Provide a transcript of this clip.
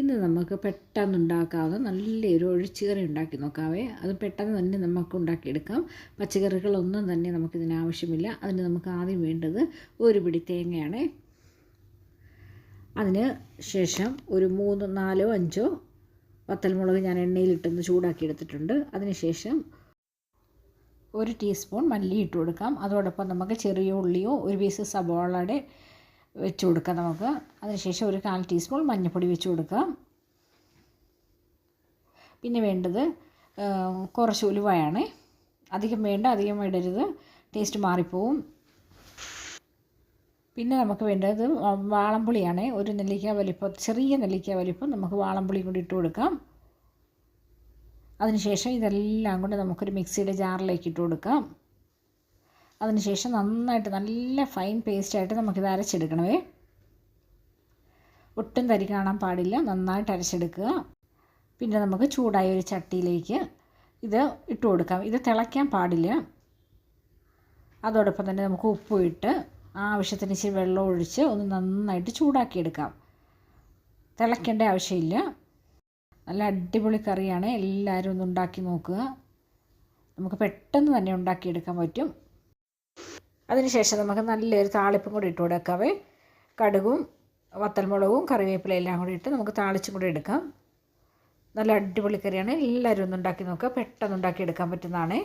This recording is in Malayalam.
ഇന്ന് നമുക്ക് പെട്ടെന്ന് ഉണ്ടാക്കാവുന്ന നല്ലൊരു ഒഴിച്ചുകറി ഉണ്ടാക്കി നോക്കാവേ. അത് പെട്ടെന്ന് തന്നെ നമുക്ക് ഉണ്ടാക്കിയെടുക്കാം. പച്ചക്കറികളൊന്നും തന്നെ നമുക്കിതിന് ആവശ്യമില്ല. അതിന് നമുക്ക് ആദ്യം വേണ്ടത് ഒരു പിടി തേങ്ങയാണ്. അതിന് ശേഷം ഒരു 3, 4, 5 വത്തൽമുളക് ഞാൻ എണ്ണയിലിട്ടൊന്ന് ചൂടാക്കി എടുത്തിട്ടുണ്ട്. അതിനുശേഷം 1 ടീസ്പൂൺ മല്ലി ഇട്ട് കൊടുക്കാം. അതോടൊപ്പം നമുക്ക് ചെറിയ ഉള്ളിയോ ഒരു പീസ് സവാളയുടെ വെച്ച് കൊടുക്കാം നമുക്ക്. അതിനുശേഷം ഒരു 1/4 ടീസ്പൂൺ മഞ്ഞൾപ്പൊടി വെച്ച് കൊടുക്കാം. പിന്നെ വേണ്ടത് കുറച്ച് ഉലുവയാണ്. അധികം വേണ്ട, അധികം ഇടരുത്, ടേസ്റ്റ് മാറിപ്പോവും. പിന്നെ നമുക്ക് വേണ്ടത് വാളംപുളിയാണ്. ഒരു നെല്ലിക്ക വലിപ്പം, ചെറിയ നെല്ലിക്ക വലിപ്പം നമുക്ക് വാളംപുളി കൂടി ഇട്ട് കൊടുക്കാം. അതിനുശേഷം ഇതെല്ലാം കൊണ്ട് നമുക്കൊരു മിക്സിയുടെ ജാറിലേക്ക് ഇട്ട് കൊടുക്കാം. അതിനുശേഷം നന്നായിട്ട് നല്ല ഫൈൻ പേസ്റ്റായിട്ട് നമുക്കിത് അരച്ചെടുക്കണമേ. ഒട്ടും തരി കാണാൻ പാടില്ല, നന്നായിട്ട് അരച്ചെടുക്കുക. പിന്നെ നമുക്ക് ചൂടായ ഒരു ചട്ടിയിലേക്ക് ഇത് ഇട്ട് കൊടുക്കാം. ഇത് തിളയ്ക്കാൻ പാടില്ല. അതോടൊപ്പം തന്നെ നമുക്ക് ഉപ്പും ഇട്ട് ആവശ്യത്തിന് ഇച്ചിരി വെള്ളം ഒഴിച്ച് ഒന്ന് നന്നായിട്ട് ചൂടാക്കിയെടുക്കാം. തിളയ്ക്കേണ്ട ആവശ്യമില്ല. നല്ല അടിപൊളി കറിയാണ്. എല്ലാവരും ഒന്ന് ഉണ്ടാക്കി നോക്കുക. നമുക്ക് പെട്ടെന്ന് തന്നെ ഉണ്ടാക്കിയെടുക്കാൻ പറ്റും. അതിനുശേഷം നമുക്ക് നല്ലൊരു താളിപ്പും കൂടി ഇട്ട് കൊടുക്കാവേ. കടുകും വത്തൽമുളകും കറിവേപ്പിലയും എല്ലാം കൂടി ഇട്ട് നമുക്ക് താളിച്ചും കൂടി എടുക്കാം. നല്ല അടിപൊളി കറിയാണ്. എല്ലാവരും ഒന്ന് ഉണ്ടാക്കി നോക്കുക. പെട്ടെന്ന് ഉണ്ടാക്കിയെടുക്കാൻ പറ്റുന്നതാണ്.